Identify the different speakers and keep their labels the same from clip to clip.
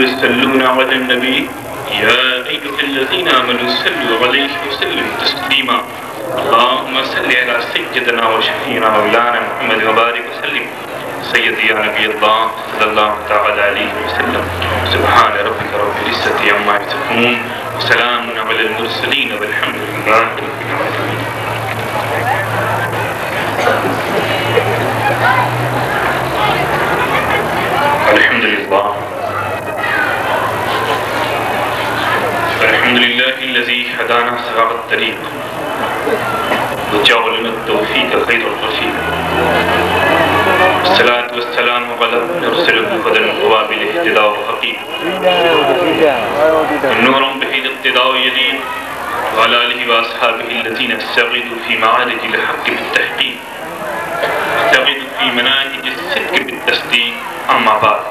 Speaker 1: يصلون على النبي يا أيها الذين آمنوا صلوا عليه وسلموا تسليما اللهم صل على سيدنا وشفيعنا مولانا محمد وبارك وسلم سيدي يا نبي الله صلى الله تعالى عليه وسلم سبحان ربك رب العزة عما يصفون وسلام على المرسلين والحمد لله رب العالمين. الحمد لله الحمد لله الذي هدانا صراط الطريق وجعلنا التوفيق خير الرفيق الصلاة والسلام على نرسل الهدى وباب الاهتداء وحقيق النور به الاقتداء يدين وعلى آله وأصحابه الذين استغيثوا في معارج الحق بالتحقيق استغيثوا في مناهج الصدق بالتصديق. أما بعد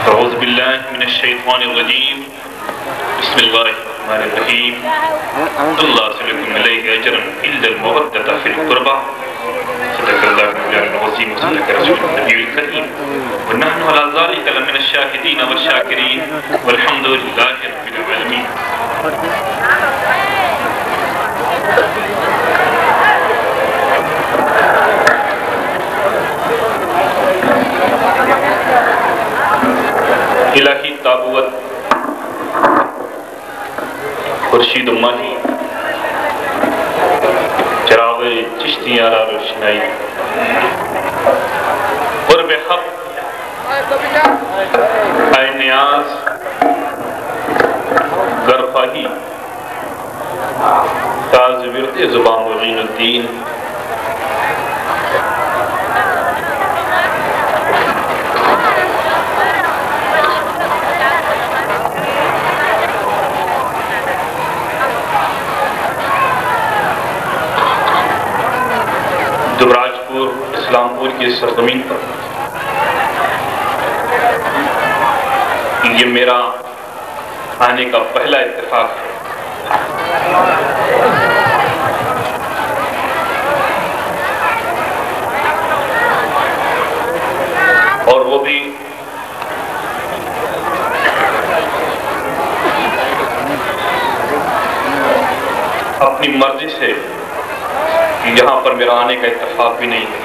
Speaker 1: أعوذ بالله من الشيطان الرجيم بسم الله الرحمن الرحيم الله سلكم إليه أجرا إلا المودة في القربى صدق الله العظيم وصدق رسول النبي الكريم ونحن على ذلك لمن الشاهدين والشاكرين والحمد لله رب العالمين. الہی تابوت خورشید ماہی چراغ چشت بستیاں را روشنائی قرب حق اے نیاز گرفاہی تاز ورد زبان وغین الدین دبراجپور اسلام پور کی سرزمین پر یہ میرا آنے کا پہلا اتفاق ہے۔ اور وہ بھی اپنی مرضی سے، یہاں پر میرا آنے کا اتفاق بھی نہیں ہے۔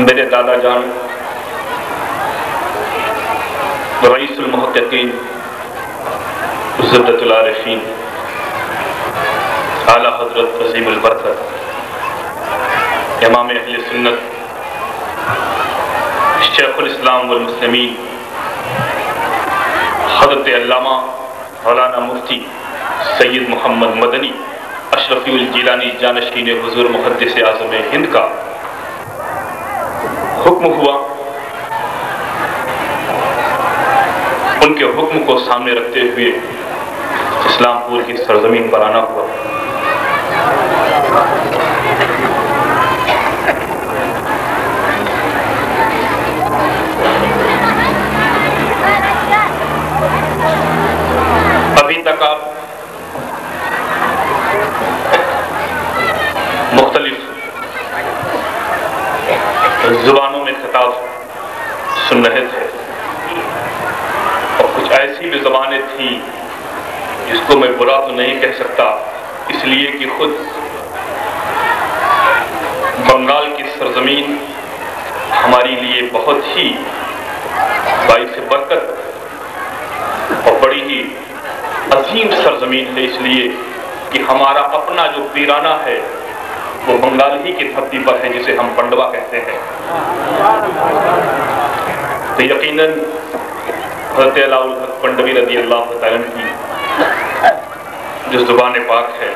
Speaker 1: میرے دادا جان رئیس المحققین زبدۃ العارفین اعلیٰ حضرت عظیم البرکت امام اہل سنت شیخ الاسلام والمسلمین حضرت علامہ مولانا مفتی سید محمد مدنی اشرفی الجیلانی جانشین حضور محدث اعظم ہند کا حکم ہوا، ان کے حکم کو سامنے رکھتے ہوئے اسلام پور کی سرزمین پر آنا ہوا۔ ابھی تک آپ مختلف زبانوں میں خطاب سن رہے تھے، اور کچھ ایسی بھی زبانیں تھیں جس کو میں برا تو نہیں کہہ سکتا، اس لیے کہ خود بنگال کی سرزمین ہمارے لیے بہت ہی باعث برکت اور بڑی ہی عظیم سرزمین ہے، اس لیے کہ ہمارا اپنا جو پیرانہ ہے وہ بنگال ہی کی دھرتی پر ہے، جسے ہم پنڈوا کہتے ہیں۔ تو یقیناً حضرت علاء الحق پنڈوی رضی اللہ تعالیٰ کی جو زبان پاک ہے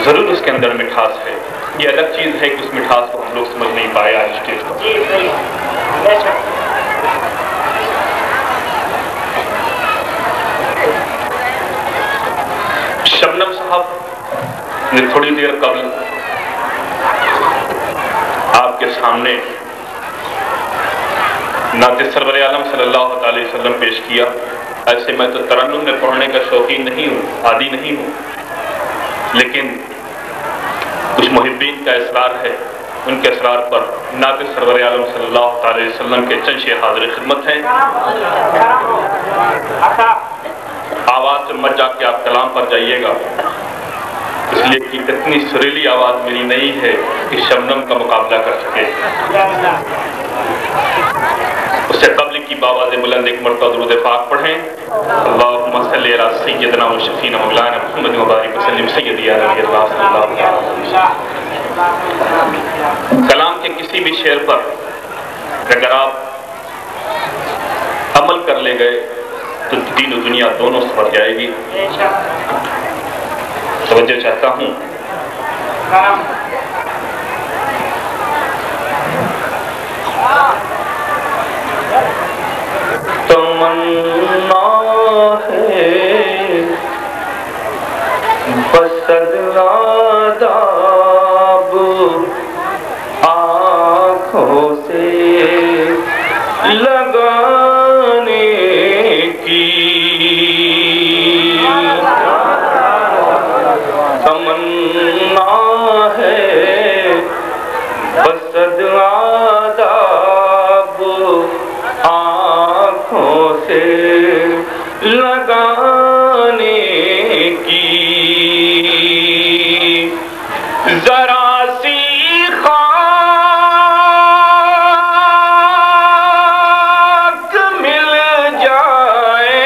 Speaker 1: ضرور اس کے اندر مٹھاس ہے۔ یہ الگ چیز ہے کہ اس مٹھاس کو ہم لوگ سمجھ نہیں پائے آج اسٹیج پر۔ شبنم صاحب نے تھوڑی دیر قبل آپ کے سامنے نعت سرور عالم صلی اللہ علیہ وسلم پیش کیا۔ ایسے میں تو ترنم میں پڑھنے کا شوقین نہیں ہوں، عادی نہیں ہوں، لیکن کچھ محبین کا اصرار ہے، ان کے اصرار پر نعت سرور عالم صلی اللہ علیہ وسلم کے چند شعر حاضر خدمت ہیں۔ آواز سے مت جا کے آپ کلام پر جائیے گا، اس لیے کہ اتنی سریلی آواز میری نہیں ہے کہ شبنم کا مقابلہ کر سکے۔ اس سے قبل کی باواز بلند ایک مرتبہ درود پاک پڑھیں۔ اللہم صلی علی سیدنا و شفینا مولانا محمد مبارک وسلم سیدی یا نبی اللہ صلی اللہ علیہ وسلم۔ کلام کے کسی بھی شعر پر اگر آپ عمل کر لے گئے تو دین و دنیا دونوں سمجھ جائے گی۔ توجہ چاہتا ہوں۔ تمنا ہے بسد آداب آنکھوں سے لگانے کی، تمنا ہے بسد آداب آنکھوں سے لگانے کی، ذرا سی خاک مل جائے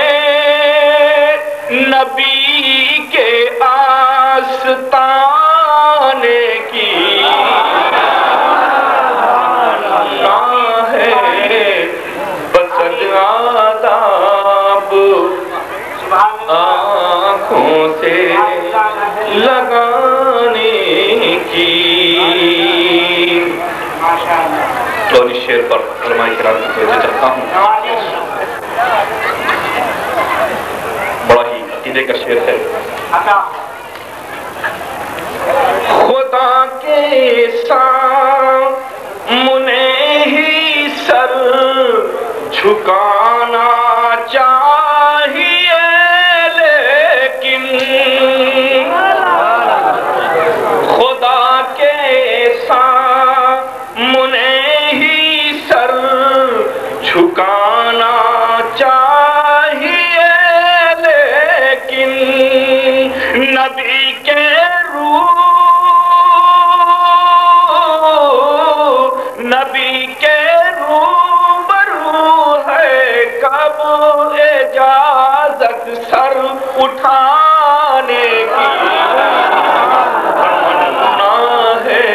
Speaker 2: آنکھوں سے لگانے کی۔ اور اس شعر پر علماء کرام کو توجہ چاہتا ہوں، بڑا ہی عقیدے کا شعر ہے۔ خدا کے سامنے ہی سر جھکانا چاہیے، لیکن خدا کے سامنے ہی سر جھکانا چاہیے، لیکن نبی کے نبی کے روبرو ہے کب اجازت سر اٹھانے کی تمنا ہے۔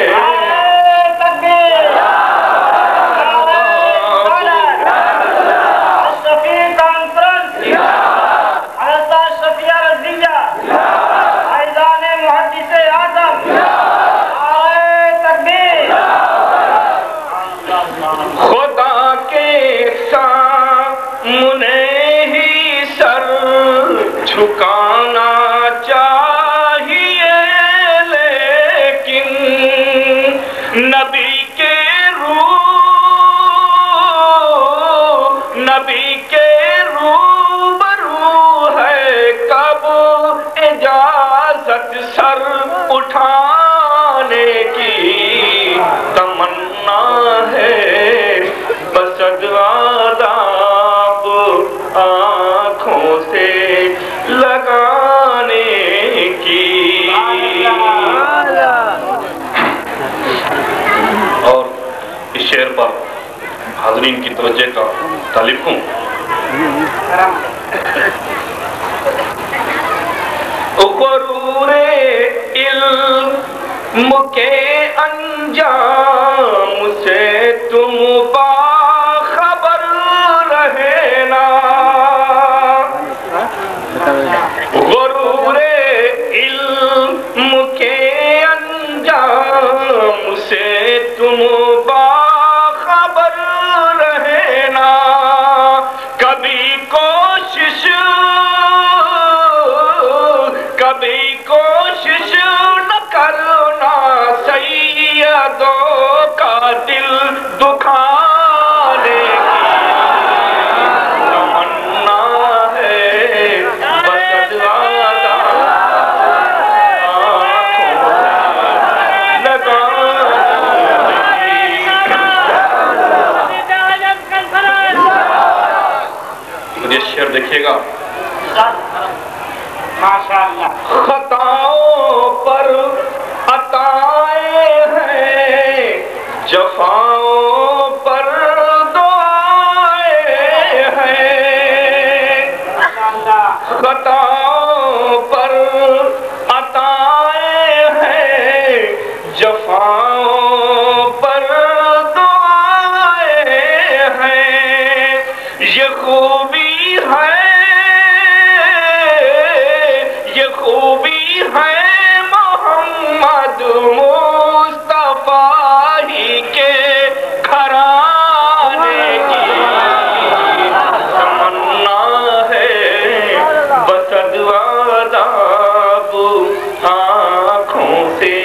Speaker 2: خدا کے سامنے ہی سر جھکانا چاہیے، لیکن نبی کے روبرو ہے کب اجازت سر اٹھانے کی تمنا ہے، بس آداب آنکھوں سے لگانے کی۔ اور اس شعر پر حاضرین کی توجہ کا طالب ہوں۔ غرور علم کے انجام سے تم باخبر رہنا، غرور علم کے انجام سے تم باخبر رہنا، کبھی کوشش نہ کرنا سیدوں کا دل دکھانے کی تمنا ہے، بس مجھے شعر دیکھیے گا۔ خطاؤں پر عطائیں ہیں، جفاؤں پر دعائیں ہیں، خطاؤں پر عطائیں ہیں، جفاؤں پر دعائیں ہیں، یہ خوبی ہے محمد مصطفیٰ ہی کے گھرانے کی تمنا ہے، بس آداب آنکھوں سے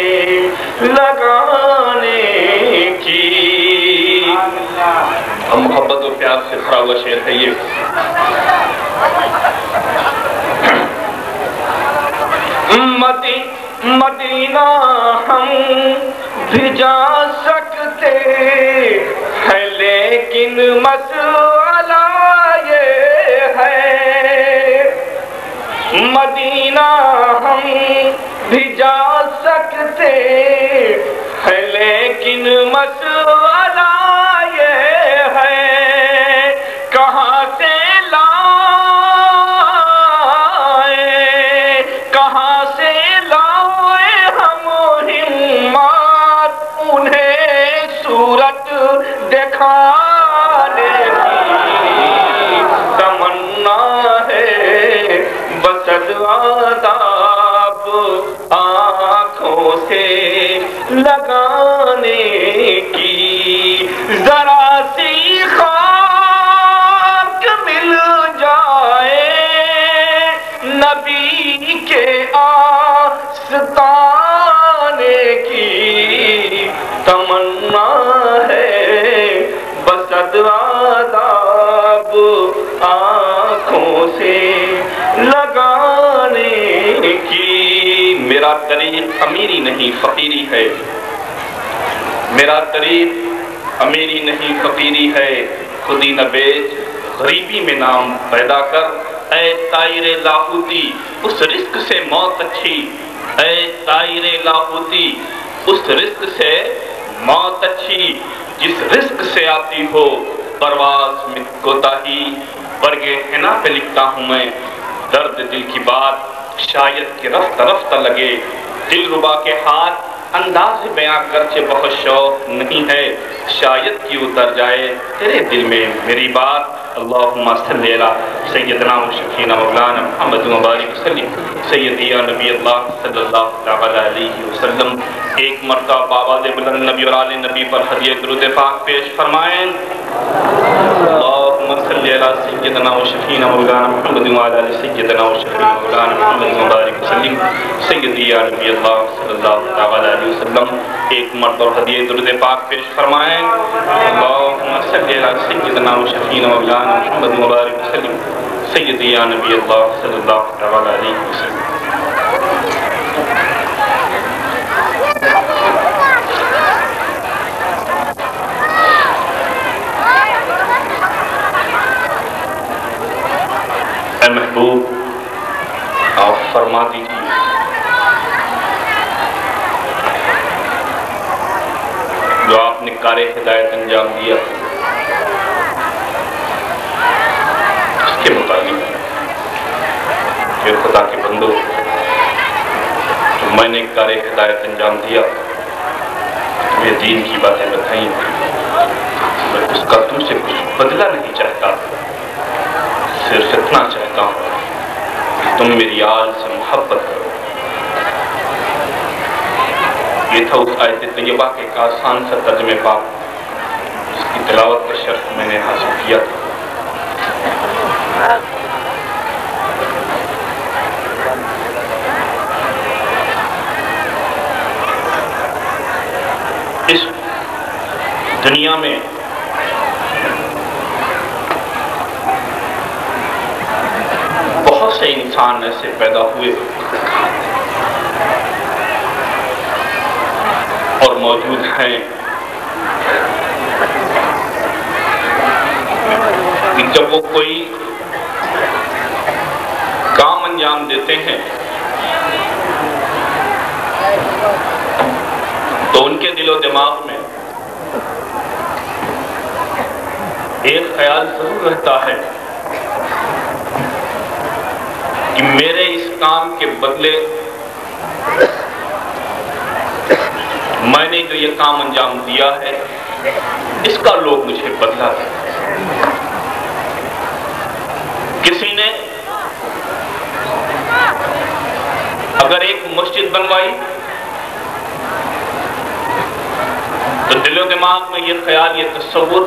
Speaker 2: لگانے کی۔ محبت و پیار سے بھرا ہوا شعر ہے یہ۔ مدینہ ہم بھی جا سکتے ہیں، لیکن مسئلہ یہ ہے، مدینہ ہم بھی جا سکتے ہیں، لیکن مسئلہ یہ ہے، کہاں سے صورت دکھانے کی تمنا ہے، بس آداب آنکھوں سے لگانے کی، ذرا سی خاک مل جائے نبی کے آستانے کی، تمنا ہے بس آداب آنکھوں سے لگانے کی۔ میرا طریق امیری نہیں فقیری ہے، میرا طریق امیری نہیں فقیری ہے، خودی نہ بیچ غریبی میں نام پیدا کر، اے طائر لاہوتی اس رزق سے موت اچھی، اے طائر لاہوتی اس رزق سے موت اچھی، جس رزق سے آتی ہو پرواز میں کوتاہی۔ برگے حنا پہ لکھتا ہوں میں درد دل کی بات، شاید کہ رفتہ رفتہ لگے دل ربا کے ہاتھ، انداز بیاں گرچہ بہت شوق نہیں ہے، شاید کہ اتر جائے تیرے دل میں میری بات۔ اللہم صلی علی سیدنا و شفینا مولانا محمد مبارک وسلم سیدی یا نبی اللہ صلی اللہ علیہ وسلم۔ ایک مرتبہ بابا دے بلند نبی اور آل نبی پر ہدیہ درود پاک پیش فرمائیں۔ اللہم صلی علی سیدنا و شفینا مولانا محمد وعلی سیدنا و شفینا مولانا محمد مبارک وسلم سیدی یا نبی اللہ صلی اللہ علیہ وسلم۔ ایک مرتبہ ہدیہ درود پاک پیش فرمائیں۔ اللہم صلی علی سیدنا و شفینا مولانا محمد مبارک وسلم سیدی یا نبی اللہ صلی اللہ علیہ وسلم۔ اے محبوب آپ فرما دیجیے جو آپ نے کار ہدایت انجام دیا اس کے مطابق کہ خدا کے بندو جو میں نے کار ہدایت انجام دیا تمہیں دین کی باتیں بتائیں، میں اس کا تم سے کچھ بدلہ نہیں چاہتا، صرف اتنا چاہتا ہوں کہ تم میری آل سے محبت کرو۔ یہ تھا اس آیت طیبہ کے ایک آسان سا ترجمہ پاک جس کی تلاوت کا شرف میں نے حاصل کیا تھا۔ اس دنیا میں بہت سے انسان ایسے پیدا ہوئے اور موجود ہیں کہ جب وہ کوئی کام انجام دیتے ہیں تو ان کے دل و دماغ میں ایک خیال ضرور رہتا ہے کہ میرے اس کام کے بدلے میں نے جو یہ کام انجام دیا ہے اس کا لوگ مجھے بدلا دیں۔ کسی نے اگر ایک مسجد بنوائی تو دل و دماغ میں یہ خیال، یہ تصور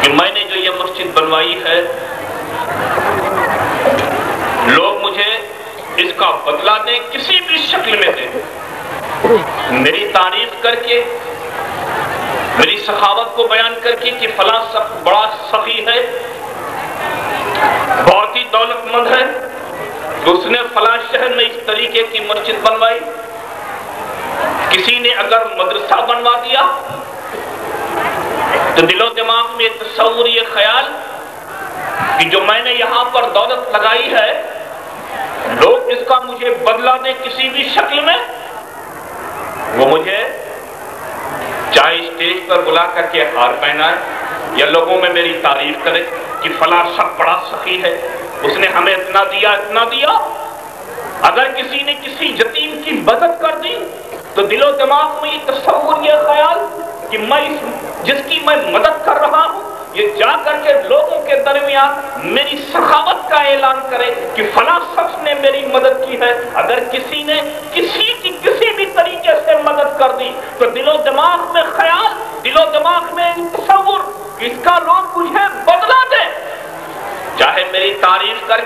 Speaker 2: کہ میں نے جو یہ مسجد بنوائی ہے لوگ مجھے اس کا بدلہ دیں، کسی بھی شکل میں دیں، میری تعریف کر کے، میری سخاوت کو بیان کر کے کہ فلاں بڑا سخی ہے، بہت ہی دولت مند ہے، اس نے فلاں شہر میں اس طریقے کی مسجد بنوائی۔ کسی نے اگر مدرسہ بنوا دیا تو دل و دماغ میں تصور، یہ خیال کہ جو میں نے یہاں پر دولت لگائی ہے لوگ اس کا مجھے بدلہ دیں کسی بھی شکل میں، وہ مجھے چاہے اسٹیج پر بلا کر کے ہار پہنائے یا لوگوں میں میری تعریف کرے کہ فلاں شخص بڑا سخی ہے، اس نے ہمیں اتنا دیا اتنا دیا۔ اگر کسی نے کسی یتیم کی مدد کر دی تو دل و دماغ میں یہ تصور، یہ خیال کہ میں جس کی میں مدد کر رہا ہوں یہ جا کر کے لوگوں کے درمیان میری سخاوت کا اعلان کرے،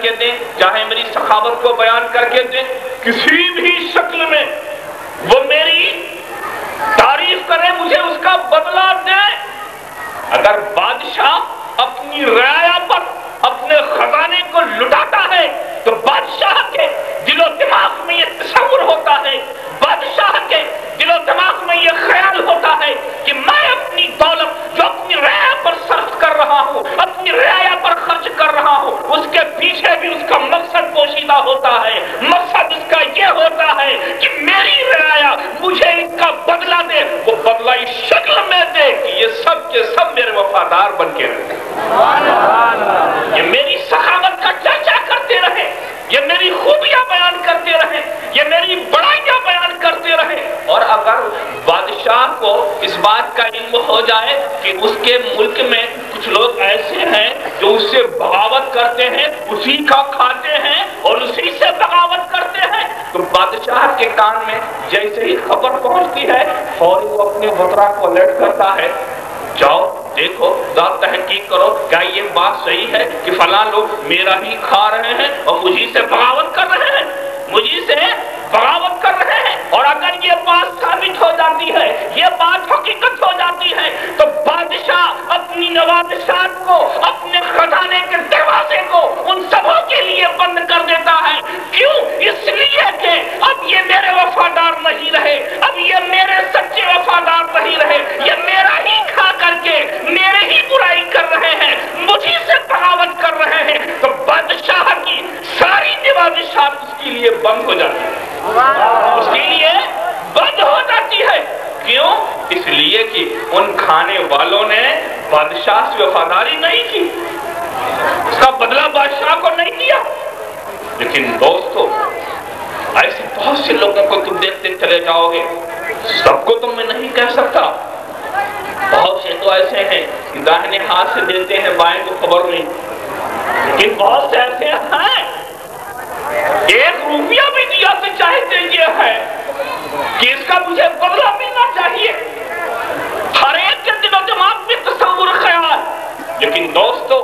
Speaker 2: کے دیں، چاہے میری سخاوت کو بیان کر کے دیں، کسی بھی شکل میں وہ میری تعریف کرے، مجھے اس کا بدلہ دے۔ اگر بادشاہ اپنی رعایا پر اپنے خزانے کو لٹاتا ہے تو بادشاہ کے دل و دماغ میں یہ تصور ہوتا ہے، بادشاہ کے دل و دماغ میں یہ خیال ہوتا ہے کہ میں اپنی دولت جو اپنی رعایا پر صرف کر رہا ہوں، اپنی رعایا پر خرچ کر رہا ہوں، اس کے پیچھے بھی اس کا مقصد پوشیدہ ہوتا ہے۔ مقصد اس کا یہ ہوتا ہے کہ میری رعایا مجھے اس کا بدلہ دے، وہ بدلہ اس شکل میں دے کہ یہ سب کے سب میرے وفادار بن کے رہے، یہ میری سخاوت کا چرچا کرتے رہے، یہ میری خوبیاں بیان کرتے رہے، یہ میری بڑائیاں بیان کرتے رہے۔ اور اگر بادشاہ کو اس بات کا علم ہو جائے کہ اس کے ملک میں کچھ لوگ ایسے ہیں جو اس سے بغاوت کرتے ہیں، اسی کا کھاتے ہیں اور اسی سے بغاوت کرتے ہیں، تو بادشاہ کے کان میں جیسے ہی خبر پہنچتی ہے فوری وہ اپنے وزراء کو الرٹ کرتا ہے، جاؤ دیکھو، ذرا تحقیق کرو کیا یہ بات صحیح ہے کہ فلاں لوگ میرا ہی کھا رہے ہیں اور مجھے سے بغاوت کر رہے ہیں، مجھے سے بغاوت کر رہے ہیں۔ اور اگر یہ بات ثابت ہو جاتی ہے، یہ بات حقیقت ہو جاتی ہے، تو بادشاہ اپنی نوادشات کو، اپنے خزانے کے دروازے کو ان سبوں کے لیے بند کر دیتا ہے۔ کیوں؟ اس لیے کہ اب یہ میرے وفادار نہیں رہے، اب یہ میرے سچے وفادار نہیں رہے، یہ میرا ہی کھا کر کے میرے ہی برائی کر رہے ہیں، مجھے سے بغاوت کر رہے ہیں، تو بادشاہ کی ساری نوادشات اس کے لیے بند ہو جاتی ہے، اس کے لیے بند ہو جاتی ہے۔ کیوں؟ اس لیے کہ ان کھانے والوں نے بادشاہ سے وفاداری نہیں کی، اس کا بدلہ بادشاہ کو نہیں دیا۔ لیکن دوستو، ایسے بہت سے لوگوں کو تم دیکھتے چلے جاؤ گے، سب کو تو میں نہیں کہہ سکتا، بہت سے تو ایسے ہیں کہ داہنے ہاتھ سے دیتے ہیں، بائیں کو خبر نہیں، لیکن بہت سے ایسے ہیں ایک روپیہ بھی دیا تو چاہتے یہ ہے کہ اس کا مجھے بدلہ ملنا چاہیے، ہر ایک کے دل و دماغ میں تصور خیال۔ لیکن دوستو،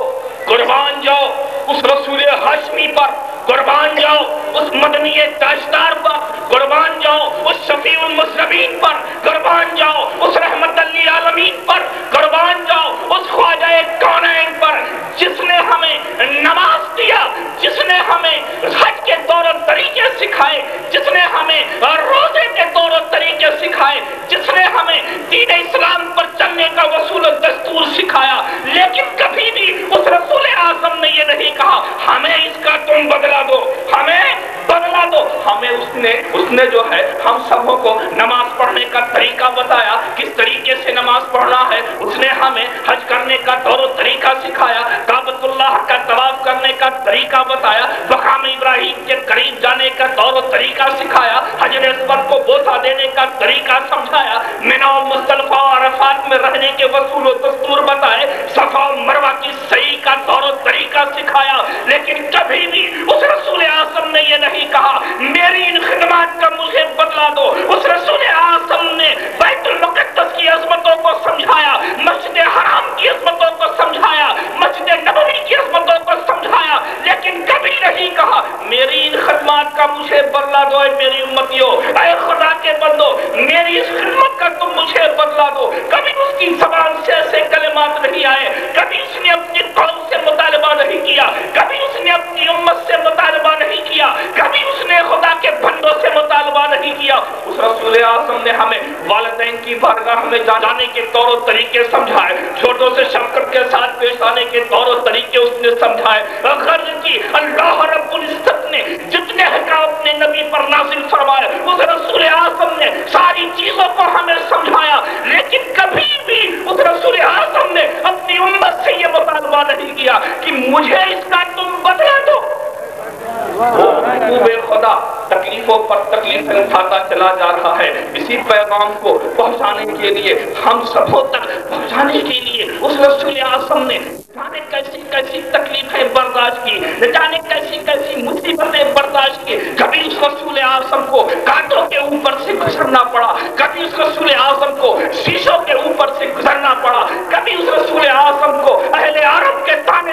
Speaker 2: قربان جاؤ اس رسول ہاشمی پر، قربان جاؤ اس مدنی تاجدار پر، قربان جاؤ اس شفیع المذنبین پر، قربان جاؤ اس رحمت للعالمین پر، قربان جاؤ اس خواجہ کونین پر، جس نے ہمیں نماز دیا، جس نے ہمیں حج کے طور و طریقے سکھائے، جس نے ہمیں روزے کے طور و طریقے سکھائے، جس نے ہمیں دین اسلام پر چلنے کا اصول و دستور سکھایا۔ لیکن کبھی بھی اس رسول اعظم نے یہ نہیں کہا ہمیں اس کا تم بدلہ دو، ہمیں بدلہ دو۔ ہمیں اس نے جو ہے ہم سبوں کو نماز پڑھنے کا طریقہ بتایا، کس طریقے سے نماز پڑھنا ہے، اس نے ہمیں حج کرنے کا طور و طریقہ سکھایا، کعبۃ اللہ کا طواف کرنے کا طریقہ بتایا، مقام ابراہیم کے قریب جانے کا طور و طریقہ سکھایا، حجر اسود کو بوسہ دینے کا طریقہ سمجھایا، مینا و مزدلفہ و عرفات میں رہنے کے اصول و دستور بتائے، صفا و مروہ کی سعی کا طور و طریقہ سکھایا۔ لیکن کبھی بھی اس رسول اعظم نے یہ نہیں کہا میری ان خدمات کا مجھے بدلا دو۔ اس رسول اعظم نے بیت المقدس کی عظمتوں کو سمجھایا، مسجد حرام کی عظمتوں کو سمجھایا، مسجد نبوی کی عظمتوں کو سمجھایا، لیکن کبھی نہیں کہا میری ان خدمات کا مجھے بدلا دو۔ اے میری امتیوں، اے خدا کے بندو، میری اس خدمت کا تم مجھے بدلا دو۔ کبھی اس کی زبان سے ایسے کلمات نہیں آئے، کبھی اس نے اپنی قوم سے مطالبہ نہیں کیا، کبھی اس نے اپنی امت سے مطالبہ نہیں کیا، کبھی اس نے خدا کے بندوں سے مطالبہ نہیں کیا۔ اس رسول اعظم نے ہمیں والدین کی بارگاہ میں جانے کے طور و طریقے سمجھائے، چھوٹوں سے شفقت کے ساتھ پیش آنے کے طور و طریقے اس نے سمجھائے۔ غرض کی اللہ رب العزت نے جتنے احکام اپنے نبی پر نازل فرمائے، اس رسول اعظم نے ساری چیزوں کو ہمیں سمجھایا، لیکن کبھی بھی اس رسول اعظم نے اپنی امت سے یہ مطالبہ نہیں کیا کہ مجھے اس کا تم بدلا دو۔ محبوب خدا تکلیفوں پر تکلیفیں اٹھاتا چلا جا رہا ہے، اسی پیغام کو پہنچانے کے لیے، ہم سبوں تک پہنچانے کے لیے اس رسول اعظم نے جانے کیسی کیسی تکلیفیں برداشت کی، جانے کیسی کیسی مصیبتیں برداشت کی۔ کبھی اس رسول اعظم کو کانٹوں کے اوپر سے گزرنا پڑا، کبھی اس رسول اعظم کو شیشوں کے اوپر سے گزرنا پڑا، کبھی اس رسول اعظم کو اہل عرب کے تانے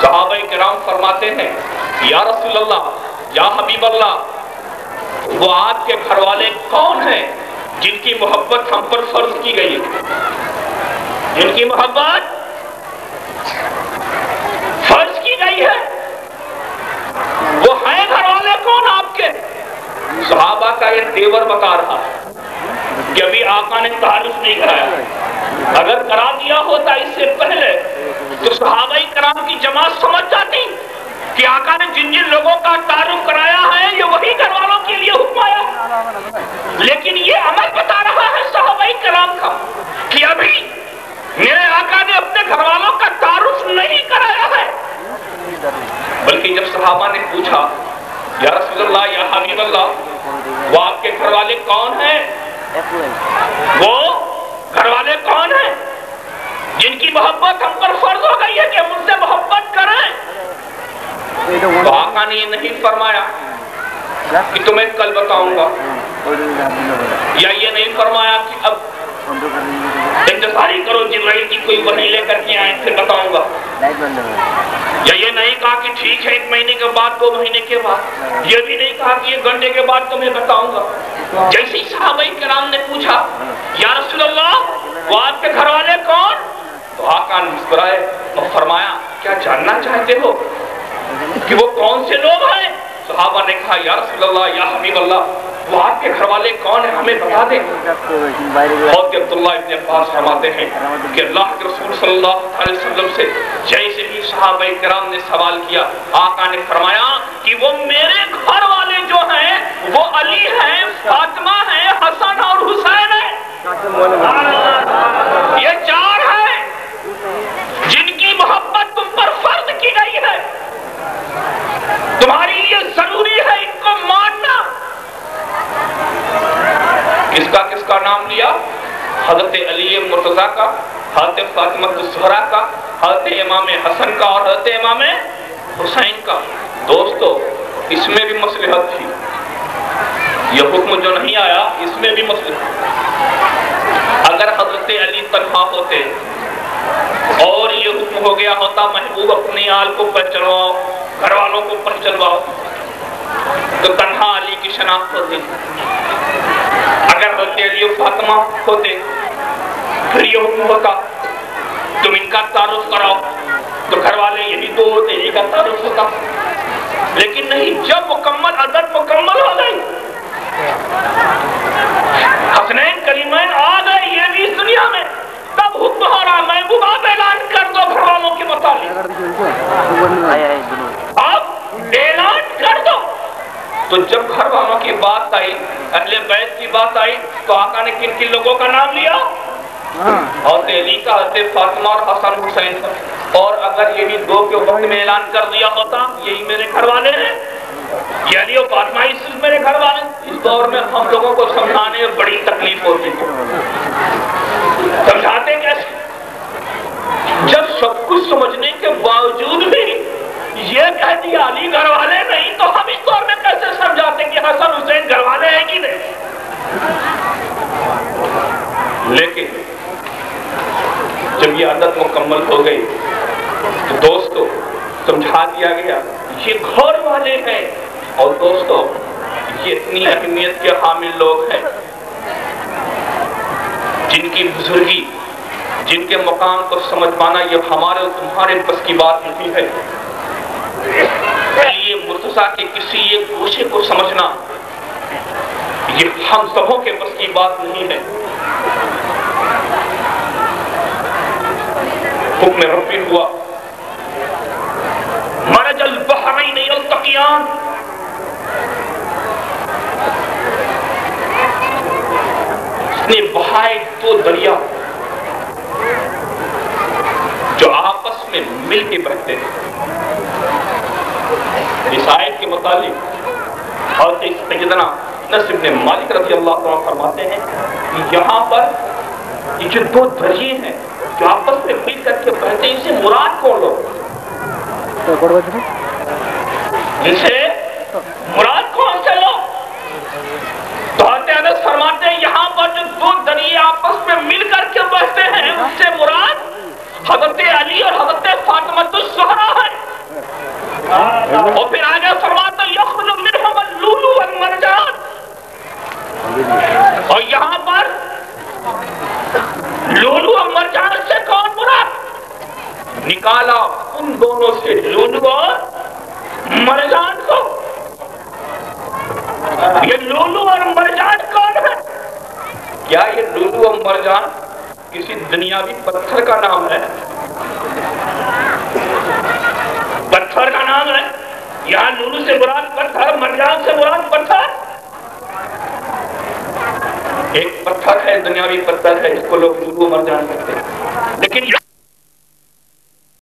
Speaker 2: صحابہ کرام فرماتے ہیں یا رسول اللہ، یا حبیب اللہ، وہ آپ کے گھر والے کون ہیں جن کی محبت ہم پر فرض کی گئی ہے؟ جن کی محبت فرض کی گئی ہے، وہ ہیں گھر والے کون آپ کے؟ صحابہ کا یہ تیور بتا رہا ہے کہ ابھی آقا نے تعارف نہیں کرایا، اگر کرا دیا ہوتا اس سے پہلے تو صحابہ کرام کی جماعت سمجھ جاتی کہ آقا نے جن جن لوگوں کا تعارف کرایا ہے یہ وہی گھر والوں کے لیے حکم آیا، لیکن یہ عمل بتا رہا ہے صحابہ کرام کا کہ ابھی میرے آقا نے اپنے گھر والوں کا تعارف نہیں کرایا ہے۔ بلکہ جب صحابہ نے پوچھا یا رسول اللہ، یا حبیب اللہ، وہ آپ کے گھر والے کون ہیں؟ وہ گھر والے کون ہیں جن کی محبت ہم پر فرض ہو گئی ہے کہ ہم ان سے محبت کریں؟ تو آقا نے یہ نہیں فرمایا کہ تمہیں کل بتاؤں گا، یا یہ نہیں فرمایا کہ اب انتظاری کرو جبرائیل کی کوئی وحی لے کر کے آئیں پھر بتاؤں گا، یا یہ نہیں کہا کہ ٹھیک ہے 1 مہینے کے بعد 2 مہینے کے بعد، یہ بھی نہیں کہا کہ 1 گھنٹے کے بعد تمہیں بتاؤں گا۔ جیسے صحابہ کرام نے پوچھا یا رسول اللہ، وہ آپ کے گھر والے کون؟ تو آقا نے مسکرائے اور فرمایا کیا جاننا چاہتے ہو کہ وہ کون سے لوگ ہیں؟ صحابہ نے کہا یا رسول اللہ، یا حبیب اللہ، وہ آپ کے گھر والے کون ہیں ہمیں بتا دیں۔ حضرت عبداللہ ابن عباس فرماتے ہیں کہ اللہ کے رسول صلی اللہ علیہ وسلم سے جیسے ہی صحابہ کرام نے سوال کیا، آقا نے فرمایا کہ وہ میرے گھر والے جو ہیں وہ علی ہیں، فاطمہ ہیں، حسن اور حسین ہیں، یہ 4 ہیں جن کی محبت تم پر فرض کی گئی ہے، تمہاری لیے ضروری ہے ان کو ماننا۔ کس کا نام لیا؟ حضرت علی مرتضیٰ کا، حضرت فاطمہ الزہرا کا، حضرت امام حسن کا اور حضرت امام حسین کا۔ دوستو اس میں بھی مصلحت تھی، یہ حکم جو نہیں آیا اس میں بھی مصلحت۔ اگر حضرت علی تنہا ہوتے اور یہ حکم ہو گیا ہوتا محبوب اپنی آل کو پہچنواؤ، گھر والوں کو پہچنواؤ، تو تنہا علی کی شناخت ہوتی۔ اگر حضرت علی و فاطمہ ہوتے پھر یہ حکم ہوتا تم ان کا تعارف کراؤ، تو گھر والے یہی 2 ہوتے، یہ کا تعارف ہوتا۔ لیکن نہیں، جب مکمل عدد مکمل ہو گئی، حسنین کریمین آ گئے یہ بھی اس دنیا میں، تب حکم ہو رہا محبوب آپ اعلان کر دو گھر والوں کے متعلق، اب اعلان کر دو۔ تو جب گھر والوں کی بات آئی، اہل بیت کی بات آئی، تو آقا نے کن کن لوگوں کا نام لیا؟ حضرت علی کا، حضرت فاطمہ اور حسن حسین کا۔ اور اگر یہی 2 کے وقت میں اعلان کر دیا ہوتا یہی میرے گھر والے ہیں، یہ علی اور فاطمہ ہی صرف میرے گھر والے، اس دور میں ہم لوگوں کو سمجھانے میں بڑی تکلیف ہوتی ہے۔ سمجھاتے کیسے جب سب کچھ سمجھنے کے باوجود بھی یہ کہہ دیا علی گھر والے نہیں، تو ہم اس دور میں کیسے سمجھاتے کہ حسن حسین گھر والے ہیں کہ نہیں؟ لیکن جب یہ عادت مکمل ہو گئی تو دوستو سمجھا دیا گیا یہ گھر والے ہیں، اور دوستو یہ اتنی اہمیت کے حامل لوگ ہیں جن کی بزرگی، جن کے مقام کو سمجھ پانا یہ ہمارے اور تمہارے بس کی بات نہیں ہے۔ علی مرتضیٰ کے کسی ایک گوشے کو سمجھنا یہ ہم سبوں کے بس کی بات نہیں ہے۔ حکم ربی ہوا مرج البحرین یلتقیان، اس نے بہائے 2 دریا جو آپس میں مل کے بہتے ہیں۔ اس آیت کے متعلق حضرت سیدنا انس بن مالک رضی اللہ عنہ فرماتے ہیں کہ یہاں پر یہ جو 2 دریا ہیں جو آپس میں مل کر کے بہتے ہیں، ان سے مراد کون لوگ؟ ان سے مراد کون سے لوگ؟ تو حضرت انس فرماتے ہیں یہاں پر جو 2 دریا آپس میں مل کر کے بہتے ہیں ان سے مراد حضرت علی اور حضرت فاطمہ الزہرا ہے۔ نکالا ان دونوں سے لولو اور مرجان کو. یہ لولو اور مرجان کون ہے؟ کیا یہ لولو اور مرجان کسی دنیاوی پتھر کا نام ہے؟ پتھر کا نام ہے؟ یہاں لولو سے مراد پتھر، مرجان سے مراد پتھر. ایک پتھر ہے، دنیاوی پتھر ہے، اس کو لوگ لولو مرجان کہتے ہیں. لیکن